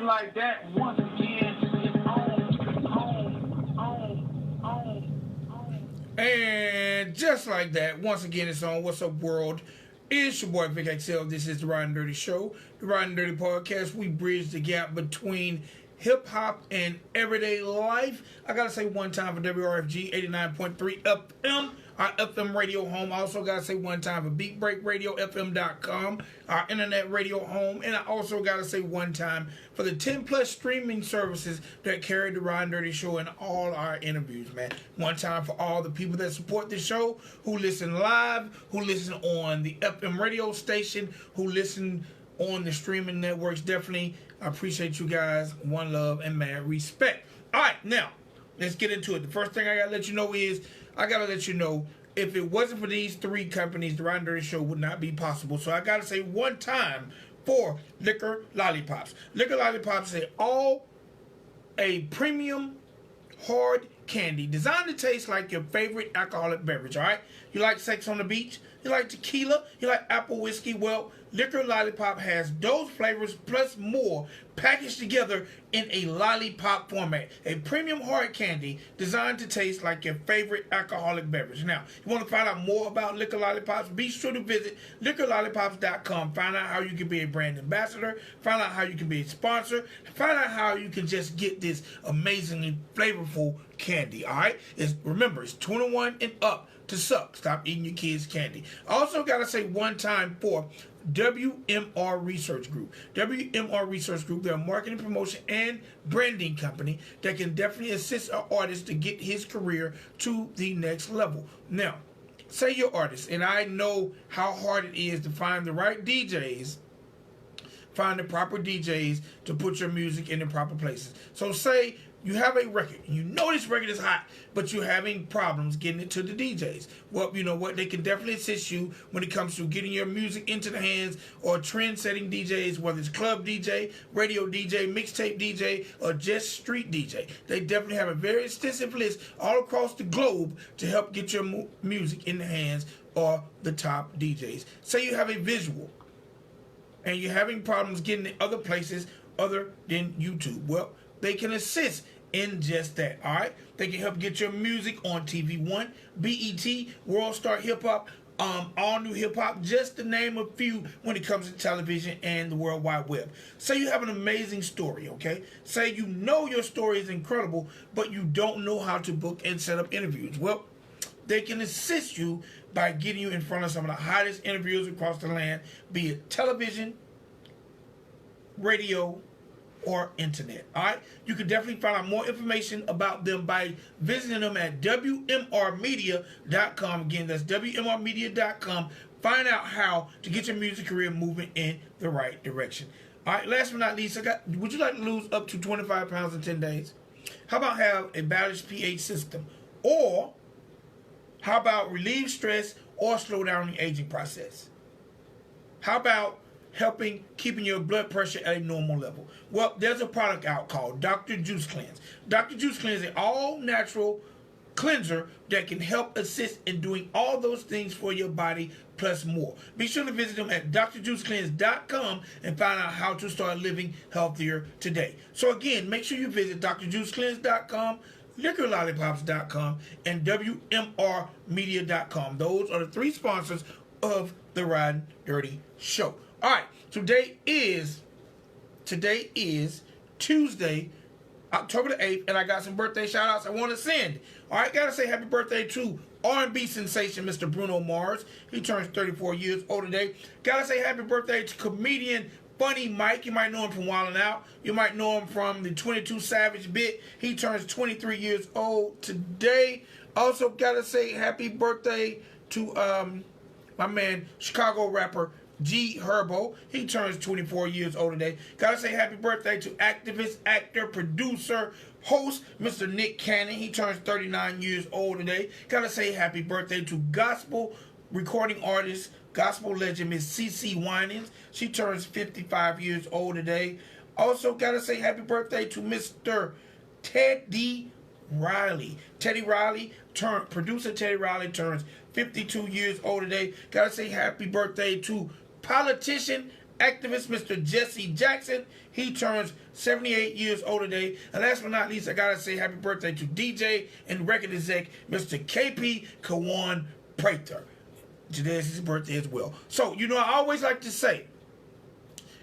Like that, once again, it's on. And just like that, once again, it's on. What's up, world? It's your boy Vic XL. This is the Ridin Durty Show, the Ridin Durty Podcast. We bridge the gap between hip hop and everyday life. I gotta say one time for WRFG 89.3 FM, our FM radio home. I also gotta say one time for Beat Break Radio FM.com, our internet radio home. And I also gotta say one time for the 10 plus streaming services that carry the Ridin Durty Show and all our interviews, man. One time for all the people that support the show, who listen live, who listen on the FM radio station, who listen on the streaming networks. Definitely, I appreciate you guys. One love and mad respect. All right, now, let's get into it. The first thing I got to let you know is, I got to let you know, if it wasn't for these three companies, the Ridin Durty Show would not be possible. So I got to say one time for Liquor Lollipops. Liquor Lollipops is a premium hard candy designed to taste like your favorite alcoholic beverage, all right? You like sex on the beach? You like tequila? You like apple whiskey? Well, Liquor Lollipop has those flavors plus more packaged together in a lollipop format. A premium hard candy designed to taste like your favorite alcoholic beverage. Now, you want to find out more about Liquor Lollipops? Be sure to visit liquorlollipops.com. Find out how you can be a brand ambassador. Find out how you can be a sponsor. Find out how you can just get this amazingly flavorful candy, all right? Remember, it's 21 and up to suck. Stop eating your kids' candy. I also got to say one time for WMR Research Group. WMR Research Group, they're a marketing, promotion, and branding company that can definitely assist an artist to get his career to the next level. Now, say you're an artist, and I know how hard it is to find the right DJs, find the proper DJs to put your music in the proper places. So say you have a record, and you know this record is hot, but you're having problems getting it to the DJs. Well, you know what? They can definitely assist you when it comes to getting your music into the hands or trend-setting DJs, whether it's club DJ, radio DJ, mixtape DJ, or just street DJ. They definitely have a very extensive list all across the globe to help get your music in the hands of the top DJs. Say you have a visual, and you're having problems getting it other places other than YouTube. Well, they can assist in just that, all right? They can help get your music on TV One, BET, World Star Hip Hop, All New Hip Hop, just to name a few when it comes to television and the World Wide Web. Say you have an amazing story, okay? Say you know your story is incredible, but you don't know how to book and set up interviews. Well, they can assist you by getting you in front of some of the hottest interviewers across the land, be it television, radio, or internet, all right? You can definitely find out more information about them by visiting them at WMRmedia.com. Again, that's WMRmedia.com. Find out how to get your music career moving in the right direction. All right, last but not least, would you like to lose up to 25 pounds in 10 days? How about have a balanced pH system? Or how about relieve stress or slow down the aging process? How about helping keeping your blood pressure at a normal level? Well, there's a product out called Dr. Juice Cleanse. Dr. Juice Cleanse is an all-natural cleanser that can help assist in doing all those things for your body plus more. Be sure to visit them at drjuicecleanse.com and find out how to start living healthier today. So again, make sure you visit drjuicecleanse.com, liquorlollipops.com, and WMRmedia.com. Those are the three sponsors of the Ridin Durty Show. All right, today is Tuesday, October the 8th, and I got some birthday shout-outs I want to send. All right, got to say happy birthday to R&B sensation Mr. Bruno Mars. He turns 34 years old today. Got to say happy birthday to comedian Funny Mike. You might know him from Wildin' Out. You might know him from the 22 Savage bit. He turns 23 years old today. Also, gotta say happy birthday to my man, Chicago rapper G Herbo. He turns 24 years old today. Gotta say happy birthday to activist, actor, producer, host, Mr. Nick Cannon. He turns 39 years old today. Gotta say happy birthday to gospel recording artist, gospel legend, Miss CeCe Winans. She turns 55 years old today. Also, gotta say happy birthday to Mr. Teddy Riley. Producer Teddy Riley turns 52 years old today. Gotta say happy birthday to politician, activist, Mr. Jesse Jackson. He turns 78 years old today. And last but not least, I gotta say happy birthday to DJ and record exec, Mr. KP Kawan Prater. Today's his birthday as well. So, I always like to say,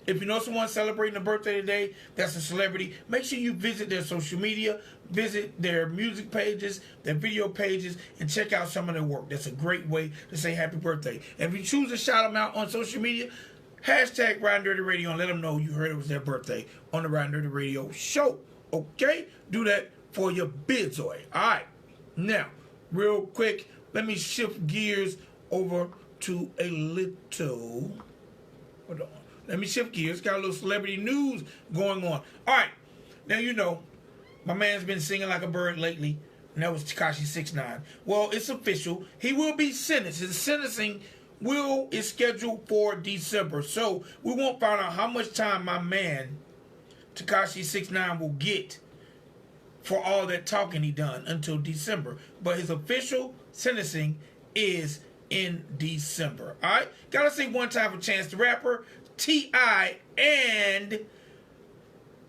if you know someone celebrating a birthday today that's a celebrity, make sure you visit their social media, visit their music pages, their video pages, and check out some of their work. That's a great way to say happy birthday. And if you choose to shout them out on social media, hashtag Ridin Durty Radio and let them know you heard it was their birthday on the Ridin Durty Radio show. Okay? Do that for your bizoy. All right. Now, real quick, let me shift gears over to a little... Hold on. Let me shift gears. Got a little celebrity news going on. All right. Now, my man's been singing like a bird lately, and that was Tekashi 6ix9ine. Well, it's official. He will be sentenced. His sentencing is scheduled for December. So we won't find out how much time my man, Tekashi 6ix9ine, will get for all that talking he done until December. But his official sentencing is in December. All right? Gotta say one time for Chance the Rapper, T.I. and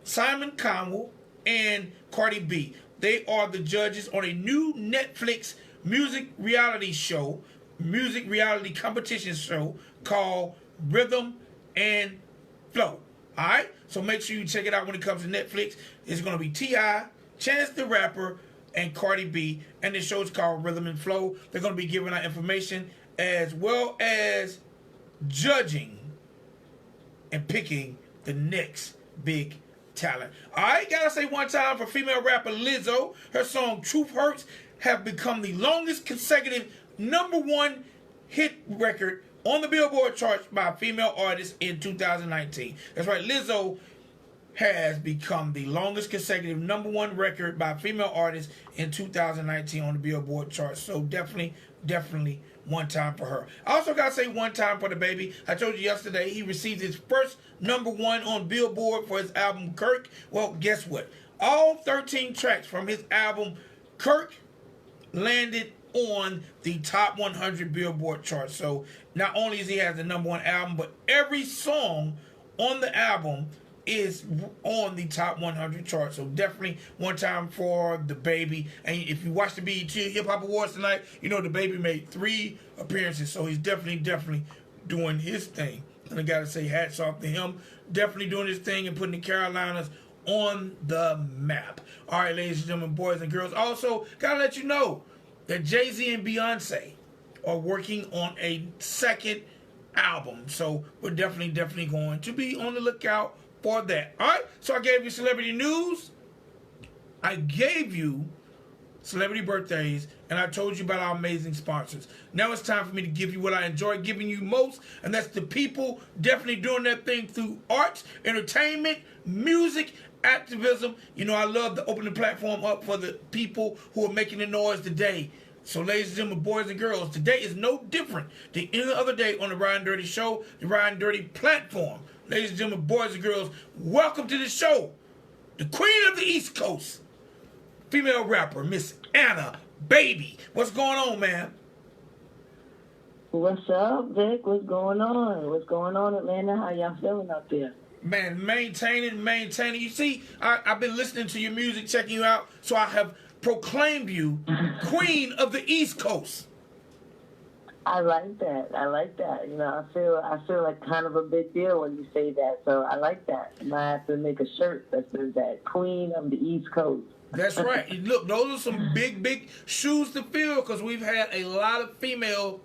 Simon Cowell and Cardi B. They are the judges on a new Netflix music reality competition show called Rhythm and Flow. Alright? So make sure you check it out when it comes to Netflix. It's going to be T.I., Chance the Rapper, and Cardi B. And the show's called Rhythm and Flow. They're going to be giving out information as well as judging and picking the next big talent. Alright, gotta say one time for female rapper Lizzo. Her song Truth Hurts have become the longest consecutive #1 hit record on the Billboard charts by a female artist in 2019. That's right, Lizzo has become the longest consecutive #1 record by a female artist in 2019 on the Billboard charts. So definitely one time for her. I also gotta say one time for the baby. I told you yesterday he received his first #1 on Billboard for his album Kirk. Well, guess what? All 13 tracks from his album Kirk landed on the top 100 Billboard charts. So not only does he have the #1 album, but every song on the album is on the top 100 chart. So definitely one time for the baby. And if you watch the BET Hip Hop Awards tonight, the baby made 3 appearances. So he's definitely doing his thing. And I gotta say hats off to him. Definitely doing his thing and putting the Carolinas on the map. All right, ladies and gentlemen, boys and girls. Also, gotta let you know that Jay-Z and Beyonce are working on a second album. So we're definitely going to be on the lookout for that. All right, so I gave you celebrity news. I gave you celebrity birthdays, and I told you about our amazing sponsors. Now it's time for me to give you what I enjoy giving you most, and that's the people definitely doing their thing through arts, entertainment, music, activism. I love to open the platform up for the people who are making the noise today. So, ladies and gentlemen, boys and girls, today is no different than any other day on the Ridin Durty Show, the Ridin Durty platform. Ladies and gentlemen, boys and girls, welcome to the show, the queen of the East Coast, female rapper, Miss Ana Baby. What's going on, man? What's up, Vic? What's going on? What's going on, Atlanta? How y'all feeling out there? Man, maintaining. You see, I've been listening to your music, checking you out, so I have proclaimed you queen of the East Coast. I like that. I feel like kind of a big deal when you say that. So I like that. I might have to make a shirt that says that, Queen of the East Coast. That's right. Look, those are some big shoes to fill, because we've had a lot of females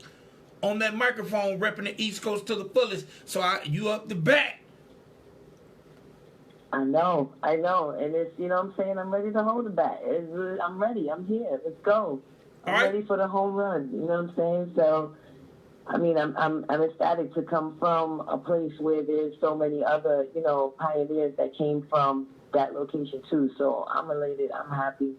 on that microphone repping the East Coast to the fullest. So you up the bat. I know. And it's, what I'm saying, I'm ready to hold it back. I'm ready. I'm here. Let's go. All I'm right. ready for the home run. You know what I'm saying? So, I mean, I'm ecstatic to come from a place where there's so many other, you know, pioneers that came from that location too. So I'm elated. I'm happy.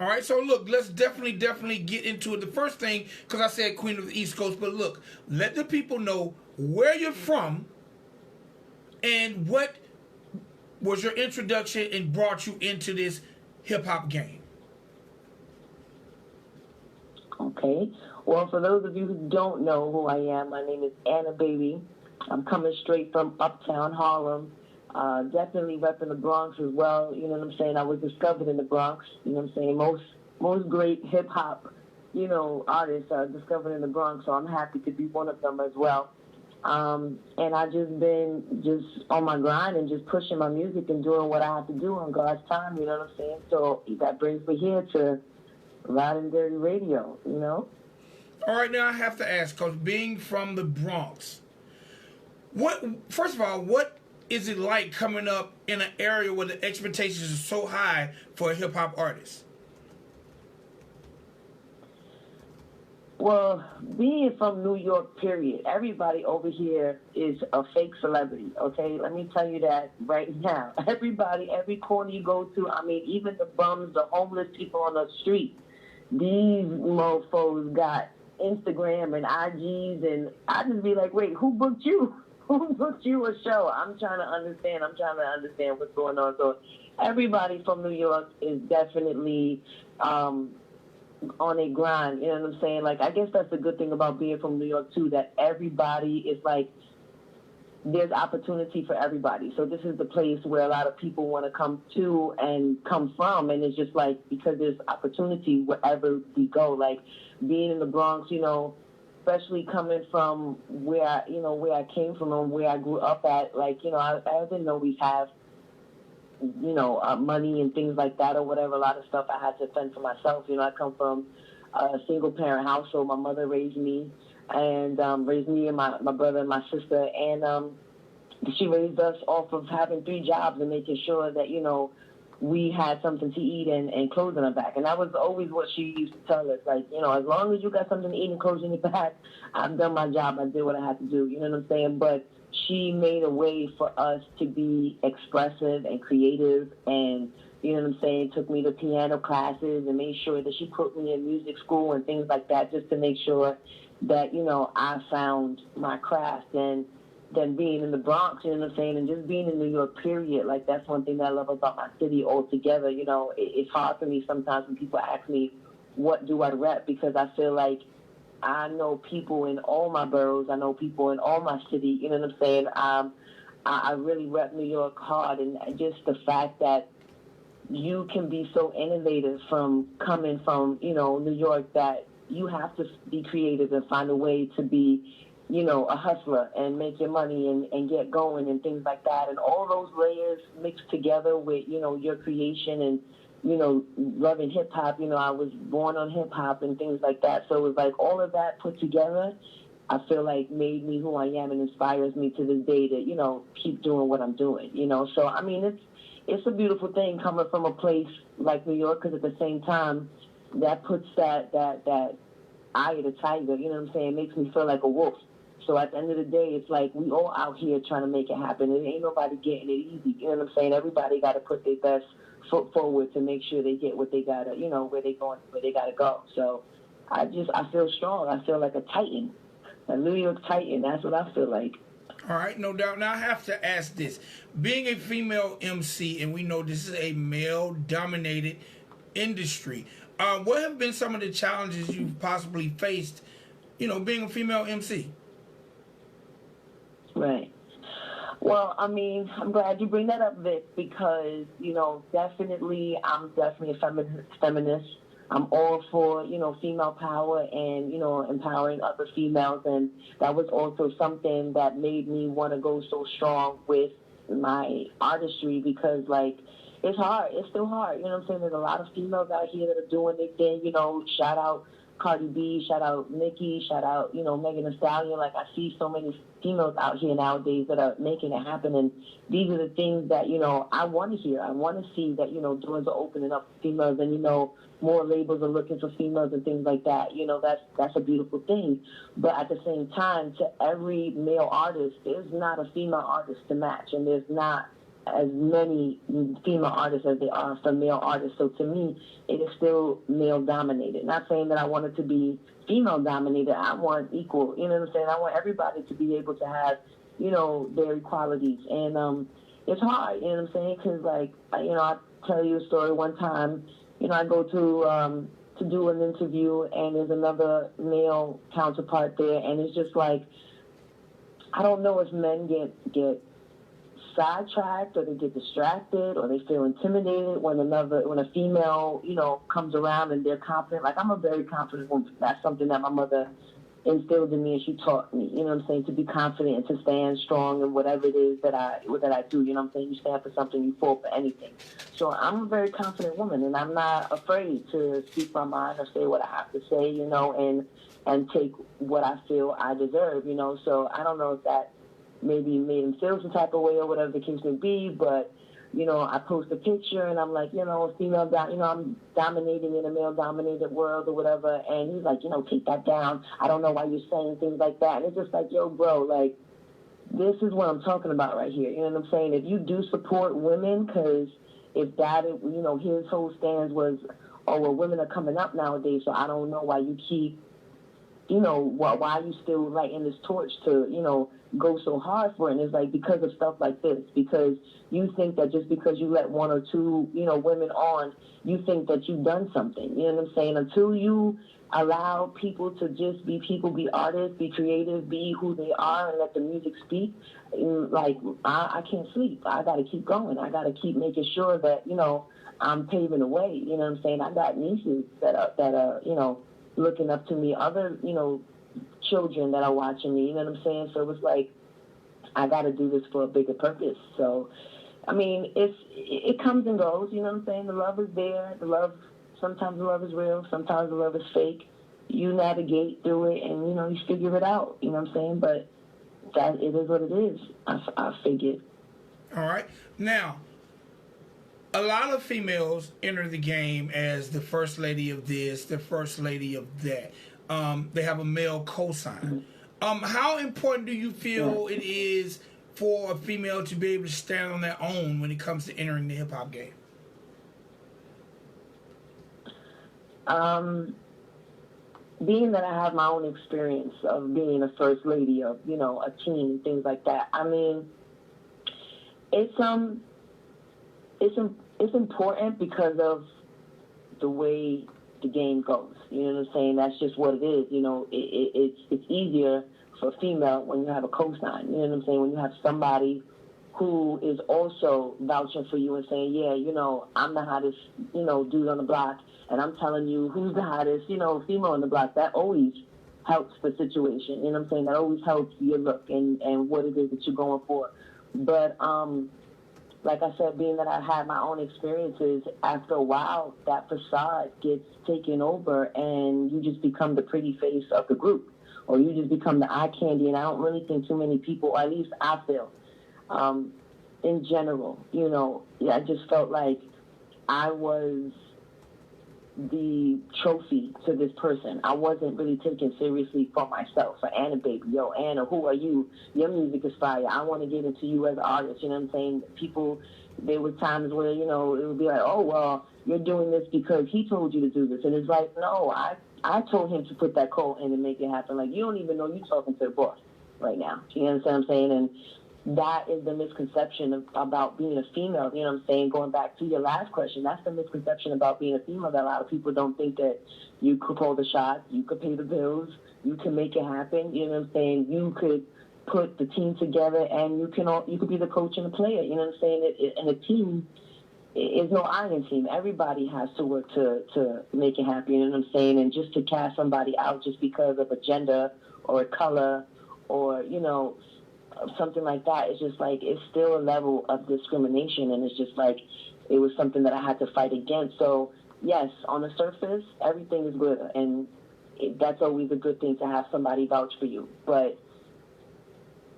All right, so look, let's definitely get into it. The first thing, because I said Queen of the East Coast, but look, let the people know where you're from and what was your introduction and brought you into this hip hop game. Okay. Well, for those of you who don't know who I am, my name is Anna Baby. I'm coming straight from Uptown Harlem. Definitely repping the Bronx as well. You know what I'm saying? I was discovered in the Bronx. You know what I'm saying? Most great hip hop, you know, artists are discovered in the Bronx, so I'm happy to be one of them as well. And I just been just on my grind and just pushing my music and doing what I have to do on God's time. You know what I'm saying? So that brings me here to Ridin Durty Radio. You know. All right, now I have to ask, because being from the Bronx, first of all, what is it like coming up in an area where the expectations are so high for a hip hop artist? Well, being from New York, period, everybody over here is a fake celebrity, okay? Let me tell you that right now. Everybody, every corner you go to, I mean, even the bums, the homeless people on the street, these mofos got Instagram and IGs, and I just be like, wait, who booked you? Who booked you a show? I'm trying to understand. What's going on. So everybody from New York is definitely on a grind. You know what I'm saying? Like, I guess that's the good thing about being from New York, too, that everybody is like, there's opportunity for everybody. So this is the place where a lot of people want to come to and come from. And it's just like, because there's opportunity wherever we go. Like, being in the Bronx, you know, especially coming from where I came from and where I grew up at, like, you know, I didn't always have, you know, money and things like that or whatever. A lot of stuff I had to fend for myself. You know, I come from a single parent household. My mother raised me and my brother and my sister. And she raised us off of having 3 jobs and making sure that, you know, we had something to eat and clothes on our back. And that was always what she used to tell us. Like, you know, as long as you got something to eat and clothes on your back, I've done my job. I did what I had to do. You know what I'm saying? But she made a way for us to be expressive and creative. And, you know what I'm saying, took me to piano classes and made sure that she put me in music school and things like that, just to make sure that, you know, I found my craft. And than being in the Bronx, you know what I'm saying, and just being in New York, period. Like, that's one thing that I love about my city altogether. You know, it's hard for me sometimes when people ask me, what do I rep? Because I feel like I know people in all my boroughs. I know people in all my city. You know what I'm saying? I really rep New York hard, and just the fact that you can be so innovative from coming from, you know, New York, that you have to be creative and find a way to be, you know, a hustler and make your money and get going and things like that. And all those layers mixed together with, you know, your creation and, you know, loving hip hop. You know, I was born on hip hop and things like that. So it was like all of that put together, I feel like made me who I am and inspires me to this day to, you know, keep doing what I'm doing, you know. So, I mean, it's a beautiful thing coming from a place like New York, because at the same time, that puts that eye of the tiger, you know what I'm saying, it makes me feel like a wolf. So at the end of the day, it's like we all out here trying to make it happen. It ain't nobody getting it easy. You know what I'm saying? Everybody got to put their best foot forward to make sure they get what they got to, you know, where they got to go. So I feel strong. I feel like a titan, a New York titan. That's what I feel like. All right, no doubt. Now I have to ask this. Being a female MC, and we know this is a male-dominated industry, what have been some of the challenges you've possibly faced, you know, being a female MC? Right. Well, I mean, I'm glad you bring that up, Vic, because, you know, I'm definitely a feminist. I'm all for, you know, female power and, you know, empowering other females. And that was also something that made me want to go so strong with my artistry, because, like, it's hard. It's still hard. You know what I'm saying? There's a lot of females out here that are doing their thing. You know, shout out Cardi B, shout out Nicki, shout out, Megan Thee Stallion. Like, I see so many females out here nowadays that are making it happen. And these are the things that, I want to hear. I want to see that, doors are opening up for females and, more labels are looking for females and things like that. That's a beautiful thing. But at the same time, to every male artist, there's not a female artist to match. And there's not as many female artists as there are for male artists. So to me, it is still male dominated. Not saying that I want it to be female dominated. I want equal. You know what I'm saying? I want everybody to be able to have, their equalities. And it's hard. You know what I'm saying? Because I tell you a story. One time, I go to do an interview, and there's another male counterpart there, and it's just like, I don't know if men get sidetracked or they get distracted or they feel intimidated when a female, comes around and they're confident. Like, I'm a very confident woman. That's something that my mother instilled in me and she taught me, you know what I'm saying, to be confident and to stand strong in whatever it is that I do, you know what I'm saying? You stand for something, you fall for anything. So I'm a very confident woman, and I'm not afraid to speak my mind or say what I have to say, and take what I feel I deserve, So I don't know if that maybe made him feel some type of way or whatever the case may be, but, I post a picture and I'm like, female, I'm dominating in a male-dominated world or whatever, and he's like, take that down. I don't know why you're saying things like that. And it's just like, yo, bro, like, this is what I'm talking about right here. You know what I'm saying? If you do support women, because if that, his whole stance was, oh, well, women are coming up nowadays, so I don't know why you keep, why you still lighting this torch to, go so hard for it. And it's like, because of stuff like this, because you think that just because you let one or two, women on, you think that you've done something. You know what I'm saying? Until you allow people to just be people, be artists, be creative, be who they are, and let the music speak, like, I can't sleep. I got to keep going. I got to keep making sure that, I'm paving the way. You know what I'm saying? I got nieces that are looking up to me, other, children that are watching me, you know what I'm saying? So it's like, I got to do this for a bigger purpose. So, I mean, it comes and goes, you know what I'm saying? The love is there. Sometimes the love is real. Sometimes the love is fake. You navigate through it and, you figure it out, you know what I'm saying? But that it is what it is. I figured. All right. Now, a lot of females enter the game as the first lady of this, the first lady of that. They have a male cosign. How important do you feel it is for a female to be able to stand on their own when it comes to entering the hip-hop game? Being that I have my own experience of being a first lady of, a team and things like that, I mean, it's important because of the way the game goes. You know what I'm saying? That's just what it is. It's easier for a female when you have a cosign. You know what I'm saying? When you have somebody who is also vouching for you and saying, yeah, I'm the hottest, dude on the block, and I'm telling you who's the hottest, female on the block. That always helps the situation. You know what I'm saying? That always helps your look and what it is that you're going for. But like I said, being that I had my own experiences, after a while, that facade gets taken over and you just become the pretty face of the group, or you just become the eye candy. And I don't really think too many people, or at least I feel, in general, I just felt like I was the trophy to this person. I wasn't really taken seriously for myself. For Anna Baby, yo, Anna, who are you? Your music is fire. I want to get into you as an artist. You know what I'm saying? People, there were times where, it would be like, oh, well, you're doing this because he told you to do this. And it's like, no, I told him to put that code in and make it happen. Like, you don't even know you're talking to the boss right now. You understand what I'm saying? And that is the misconception about being a female. You know what I'm saying? Going back to your last question, that's the misconception about being a female, that a lot of people don't think that you could call the shots, you could pay the bills, you can make it happen. You know what I'm saying? You could put the team together, and you could be the coach and the player. You know what I'm saying? And a team is no iron team. Everybody has to work to make it happen. You know what I'm saying? And just to cast somebody out just because of a gender or a color or, something like that, it's just like, it's still a level of discrimination, and it's just like, it was something that I had to fight against. So yes, on the surface, everything is good, and that's always a good thing to have somebody vouch for you. But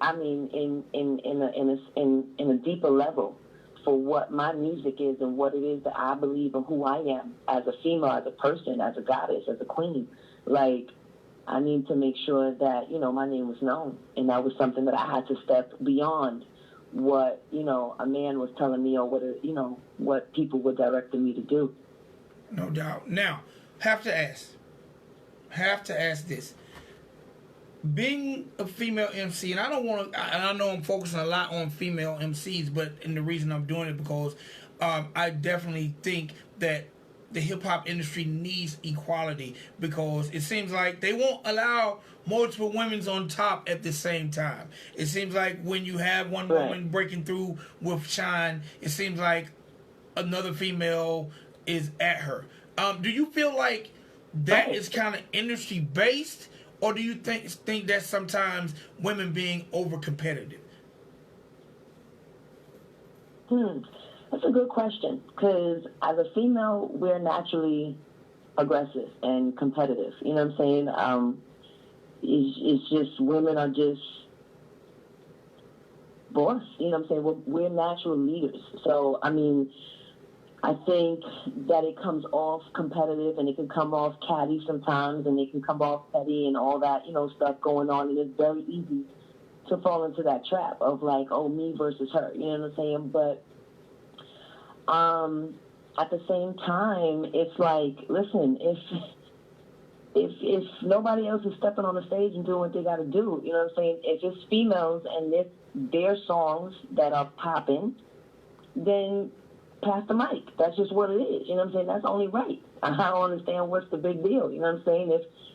I mean, in a deeper level, for what my music is and what it is that I believe and who I am as a female, as a person, as a goddess, as a queen, like, I need to make sure that, you know, my name was known. And that was something that I had to step beyond what, you know, a man was telling me or what people were directing me to do. No doubt. Now, have to ask this. Being a female MC, and I don't want to, and I know I'm focusing a lot on female MCs, but and the reason I'm doing it because I definitely think that the hip hop industry needs equality, because it seems like they won't allow multiple women's on top at the same time. It seems like when you have one woman breaking through with Shine, it seems like another female is at her. Do you feel like that is kind of industry based? Or do you think that sometimes women being over competitive? That's a good question, because as a female, we're naturally aggressive and competitive. You know what I'm saying? It's just women are just boss. You know what I'm saying? We're natural leaders. So, I mean, I think that it comes off competitive and it can come off catty sometimes and it can come off petty and all that, you know, stuff going on. And it's very easy to fall into that trap of like, oh, me versus her. You know what I'm saying? But at the same time, it's like, listen, if nobody else is stepping on the stage and doing what they got to do, you know what I'm saying? If it's females and it's their songs that are popping, then pass the mic. That's just what it is. You know what I'm saying? That's only right. I don't understand what's the big deal. You know what I'm saying?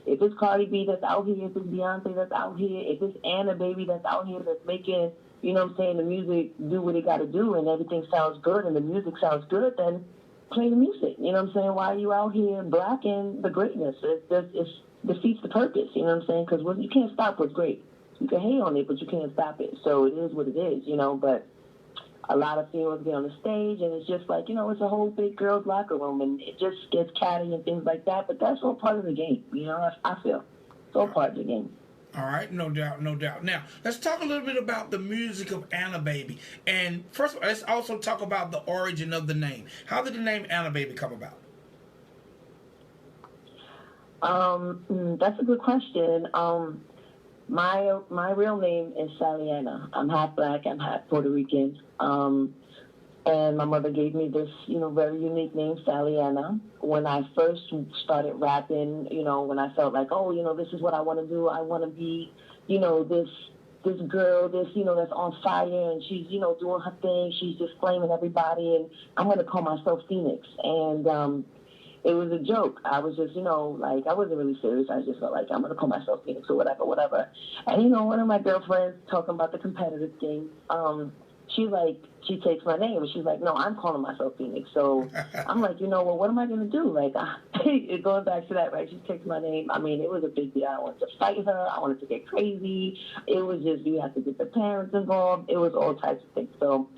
If it's Cardi B that's out here, if it's Beyonce that's out here, if it's Anna Baby that's out here that's making, you know what I'm saying, the music do what it got to do and everything sounds good and the music sounds good, then play the music. You know what I'm saying? Why are you out here blocking the greatness? It defeats the purpose. You know what I'm saying? Because you can't stop what's great. You can hate on it, but you can't stop it. So it is what it is, you know, but a lot of females get on the stage, and it's just like, you know, it's a whole big girls' locker room, and it just gets catty and things like that. But that's all part of the game, you know. I feel it's all part of the game. All right, no doubt, no doubt. Now, let's talk a little bit about the music of Anna Baby. And first of all, let's also talk about the origin of the name. How did the name Anna Baby come about? That's a good question. My real name is Sally Anna. I'm half black, I'm half Puerto Rican. And my mother gave me this, you know, very unique name, Sally Anna. When I first started rapping, you know, when I felt like, oh, you know, this is what I want to do. I want to be, you know, this girl, you know, that's on fire, and she's, you know, doing her thing. She's just flaming everybody, and I'm going to call myself Phoenix. And it was a joke. I was just, you know, like, I wasn't really serious. I just felt like, I'm going to call myself Phoenix or whatever. And, you know, one of my girlfriends talking about the competitive thing, she takes my name, and she's like, no, I'm calling myself Phoenix. So I'm like, you know, well, what am I going to do? Like, going back to that, right, she takes my name. I mean, it was a big deal. I wanted to fight her. I wanted to get crazy. It was just, you have to get the parents involved. It was all types of things. So,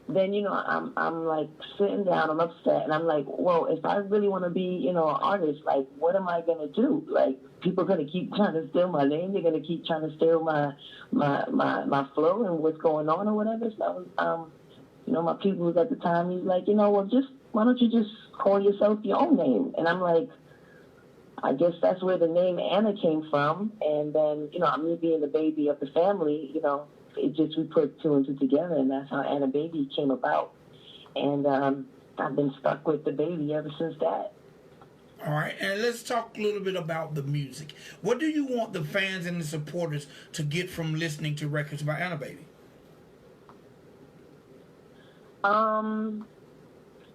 then, you know, I'm like sitting down, I'm upset, and I'm like, well, if I really want to be, you know, an artist, like, what am I going to do? Like, people are going to keep trying to steal my name. They're going to keep trying to steal my flow and what's going on or whatever. So, you know, my people at the time, he's like, you know, well, why don't you just call yourself your own name? And I'm like, I guess that's where the name Anna came from. And then, you know, me being the baby of the family, you know, we put two and two together, and that's how Anna Baby came about. And I've been stuck with the baby ever since that. All right, and let's talk a little bit about the music. What do you want the fans and the supporters to get from listening to records by Anna Baby? I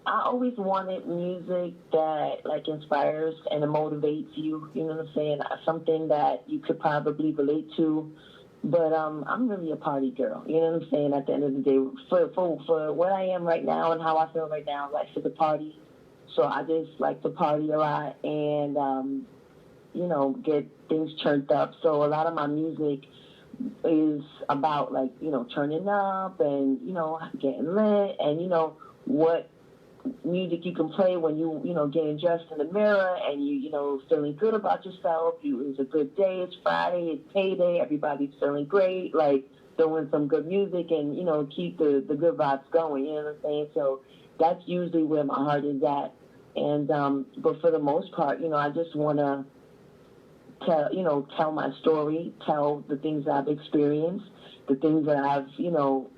always wanted music that, like, inspires and motivates you, you know what I'm saying? Something that you could probably relate to. But I'm really a party girl, you know what I'm saying? At the end of the day, for what I am right now and how I feel right now, I like to party. So I just like to party a lot and, you know, get things turned up. So a lot of my music is about, like, you know, turning up and, you know, getting lit and, you know, what music you can play when you know, getting dressed in the mirror and you know, feeling good about yourself. It was a good day. It's Friday. It's payday. Everybody's feeling great. Like throwing some good music and, you know, keep the good vibes going. You know what I'm saying? So that's usually where my heart is at. And, but for the most part, you know, I just want to tell my story, tell the things that I've experienced, the things that I've, you know,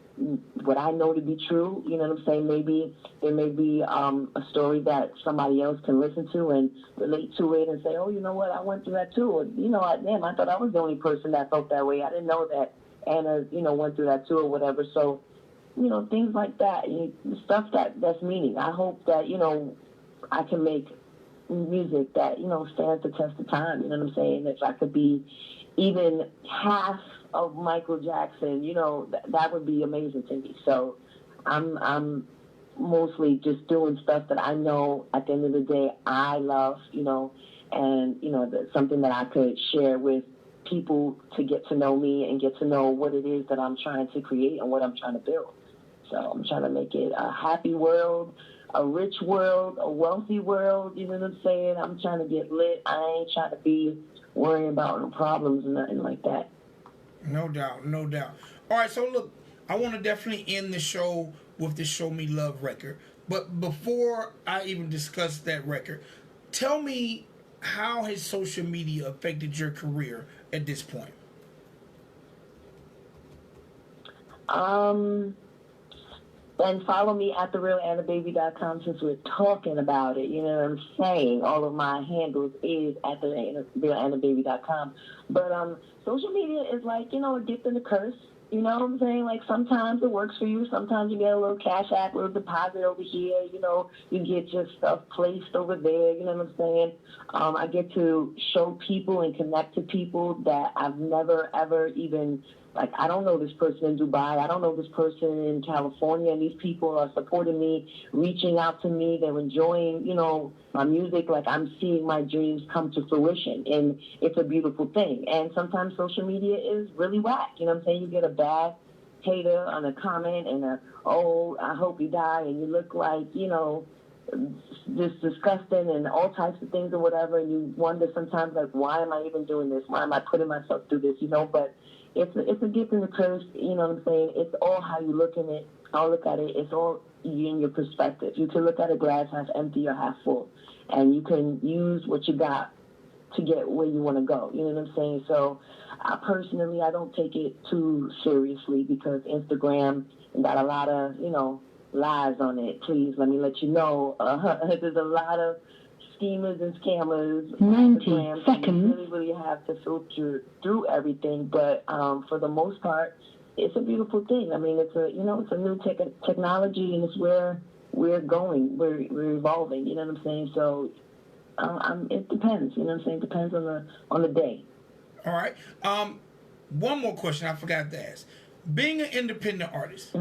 what I know to be true. You know what I'm saying? Maybe there may be a story that somebody else can listen to and relate to it and say, oh, you know what, I went through that too. Or, you know, I thought I was the only person that felt that way. I didn't know that Anna, you know, went through that too or whatever. So, you know, things like that, stuff that's meaning. I hope that, you know, I can make music that, you know, stands the test of time. You know what I'm saying? If I could be even half of Michael Jackson, you know, that would be amazing to me. So I'm mostly just doing stuff that I know at the end of the day I love, you know, and, you know, that's something that I could share with people to get to know me and get to know what it is that I'm trying to create and what I'm trying to build. So I'm trying to make it a happy world, a rich world, a wealthy world, you know what I'm saying? I'm trying to get lit. I ain't trying to be worrying about no problems and nothing like that. No doubt, no doubt. All right, so look, I want to definitely end the show with the Show Me Love record. But before I even discuss that record, tell me, how has social media affected your career at this point? And follow me at therealanababy.com since we're talking about it. You know what I'm saying? All of my handles is at therealanababy.com. But social media is like, you know, a gift and a curse. You know what I'm saying? Like sometimes it works for you. Sometimes you get a little cash app, a little deposit over here. You know, you get your stuff placed over there. You know what I'm saying? I get to show people and connect to people that I've never, ever even, like, I don't know this person in Dubai. I don't know this person in California. And these people are supporting me, reaching out to me. They're enjoying, you know, my music. Like, I'm seeing my dreams come to fruition. And it's a beautiful thing. And sometimes social media is really whack. You know what I'm saying? You get a bad hater on a comment and oh, I hope you die. And you look like, you know, just disgusting and all types of things or whatever. And you wonder sometimes, like, why am I even doing this? Why am I putting myself through this? You know, but it's a gift and a curse, you know what I'm saying? It's all how you look at it. I'll look at it. It's all in your perspective. You can look at a glass half empty or half full, and you can use what you got to get where you want to go. You know what I'm saying? So personally, I don't take it too seriously because Instagram got a lot of, you know, lies on it. Please let me let you know. There's a lot of schemers and scammers. 90 Instagram, seconds. You really have to filter through everything, but for the most part, it's a beautiful thing. I mean, it's a new technology, and it's where we're going. We're evolving. You know what I'm saying? So it depends. You know what I'm saying? It depends on the day. All right. One more question I forgot to ask. Being an independent artist,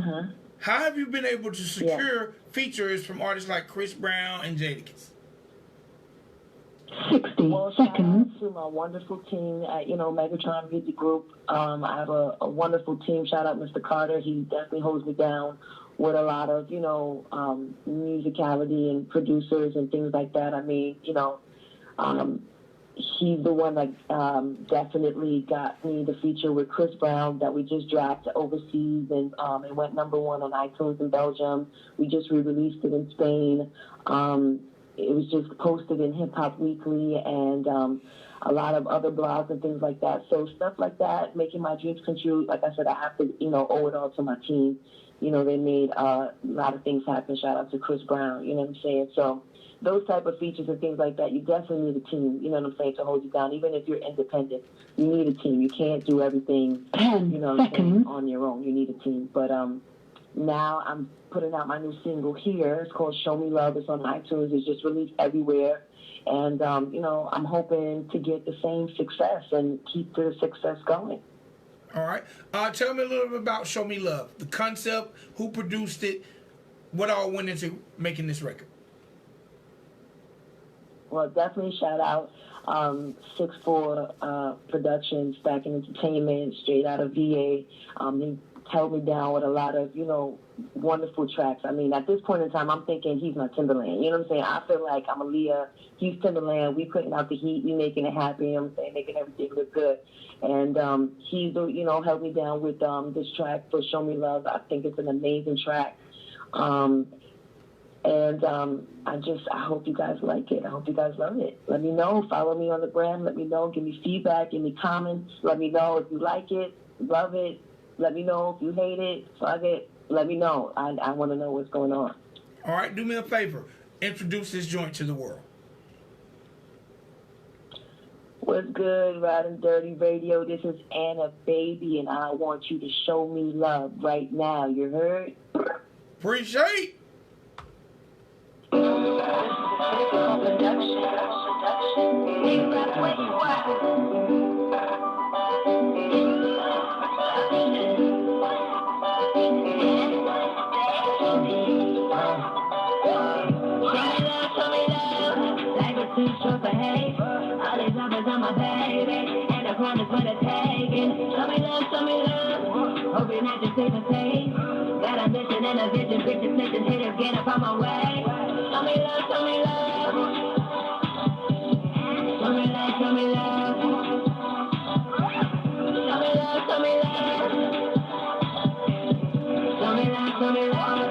how have you been able to secure features from artists like Chris Brown and Jadakiss? 60 Well, seconds. shout out to my wonderful team at, you know, Megatron Music Group. I have a wonderful team. Shout out Mr. Carter. He definitely holds me down with a lot of, you know, musicality and producers and things like that. I mean, you know, he's the one that definitely got me the feature with Chris Brown that we just dropped overseas, and it went #1 on iTunes in Belgium. We just re-released it in Spain. It was just posted in Hip Hop Weekly and a lot of other blogs and things like that. So stuff like that, making my dreams come true. Like I said, I have to, you know, owe it all to my team. You know, they made a lot of things happen. Shout out to Chris Brown. You know what I'm saying? So those type of features and things like that, you definitely need a team, you know what I'm saying, to hold you down. Even if you're independent, you need a team. You can't do everything, 10 you know what I'm saying, seconds. on your own. You need a team. But now I'm putting out my new single here. It's called Show Me Love. It's on iTunes. It's just released everywhere. And, you know, I'm hoping to get the same success and keep the success going. All right. Tell me a little bit about Show Me Love, the concept, who produced it, what all went into making this record. Well, definitely shout out 6'4" Productions, Back in Entertainment, straight out of VA. He held me down with a lot of, you know, wonderful tracks. I mean, at this point in time, I'm thinking he's my Timberland. You know what I'm saying? I feel like I'm Aaliyah, he's Timberland. We putting out the heat, we making it happen. You know what I'm saying? Making everything look good. And he's, you know, held me down with this track for Show Me Love. I think it's an amazing track. I hope you guys like it. I hope you guys love it. Let me know. Follow me on the gram. Let me know. Give me feedback. Give me comments. Let me know if you like it, love it. Let me know if you hate it, fuck it. Let me know. I want to know what's going on. All right, do me a favor. Introduce this joint to the world. What's good, Ridin Durty Radio? This is Ana Baby, and I want you to show me love right now. You heard? Appreciate. All these lovers on my baby, and the crown is for the taking. Show me love, hoping I just save a face. Got a mission and a vision, bitches, snitches, hitters, get up on my way. Show me love, show me love. Show me love, show me love. Show me love, show me love. Show me love, show me love.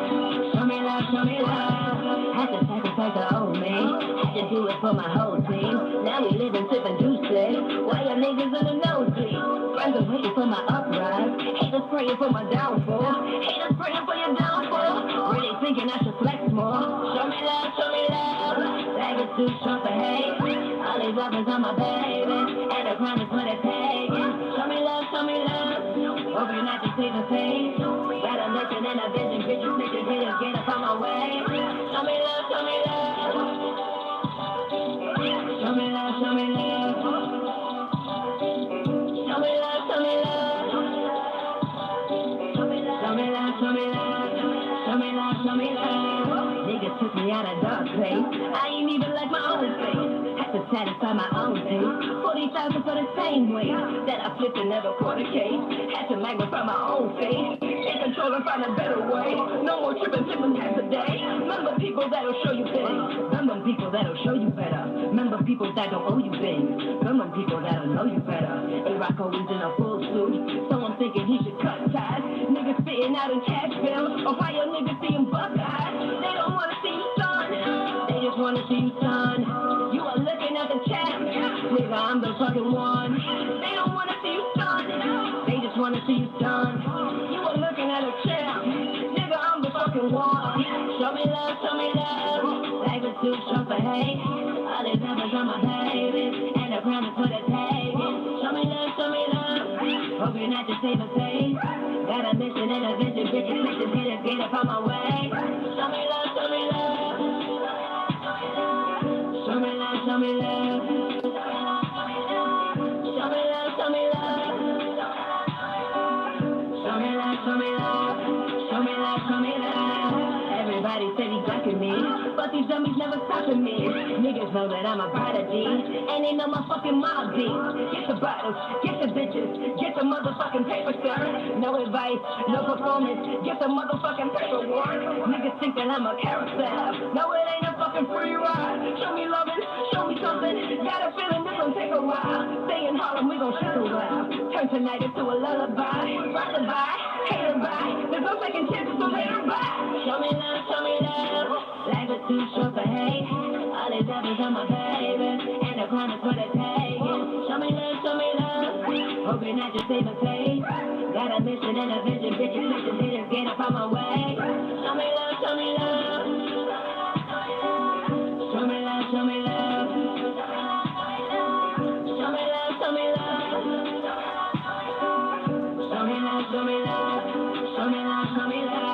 Show me love, show me love. Had to sacrifice the old me. Had to do it for my whole team. Now we living, sipping juices. Why your niggas in the nosebleed? Friends are waiting for my uprise. Haters praying for my downfall. Haters praying for your downfall. Really thinking I should flex more. Show me love, show me love. Bag is too short for hate. All these lovers on my baby, and the crown is for the taking. Show me love, show me love. Hope you're not just saving face. Got a mission and a vision. Bitches, snitches, hitters, get up on my way. Show me love, show me love. Show me love, show me love. Show me love, show me love. Show me love, show me love. Show me love, show me love. Niggas took me out of dark place. I ain't even like my own face. Had to satisfy my own taste. 40,000 for the same way that I flipped and never caught a case. Had to magnify my own face. Take control and find a better way. No more tripping 7 times a day. Remember people that'll show you things. Remember people that'll show you better. Remember people that don't owe you things. Remember people that'll know you better. A-Rock always in a full suit. Someone thinking he should cut ties. Niggas spitting out in cash bills. Ohio niggas seeing buckeyes. They don't want to see you stun. They just want to see you stun. You are looking at the chat. Nigga, I'm the fucking one. They don't want to see you stun. They just want to see you stun. You are looking at a champ. Nigga, I'm the fucking one. Show me love, show me love. Life is too short for hate. All these numbers on my baby, and the crown is for the taking. Show me love, show me love. Hope you're not just saving face. Got a mission and a vision. Bitches, snitches, hitters, get up on my way. Show me love, show me love. Show me love, show me love. Show me love, show me love. Show me love, show me love. Show me love, show me love. Everybody said he's blocking me, but these dummies never stopping me. Niggas know that I'm a prodigy, and they know my fucking mob deep. Get the bottles, get the bitches, get the motherfucking paper, sir. No advice, no performance, get the motherfucking paperwork. Niggas think that I'm a carousel. No, it ain't a fucking free ride. Show me loving, show me something. Got a feeling this gon' take a while. Stay in Harlem, we gon' shit a while. Turn tonight into a lullaby. Rock-a-bye, hate-a-bye. There's no second chances, so let her buy. Show me love, show me love. Life is too short for hate. All these others on my baby, and the crown is for the taking. Show me love, show me love. Hope you're not just saving face. Got a mission and a vision. Bitches, snitches, hitters, get up on my way. Show me love, show me love. Show me love, show me love. Show me love, show me love. Show me love, show me love. Show me love, show me love.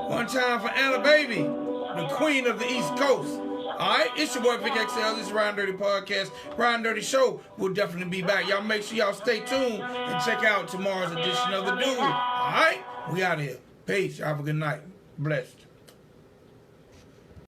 One time for Ana Baby, the queen of the East Coast. Alright, it's your boy Vic XL. This is Ridin Durty Podcast, Ridin Durty Show. We'll definitely be back. Y'all make sure y'all stay tuned and check out tomorrow's edition of The Dude. Alright, we out here. Peace. Have a good night. Blessed.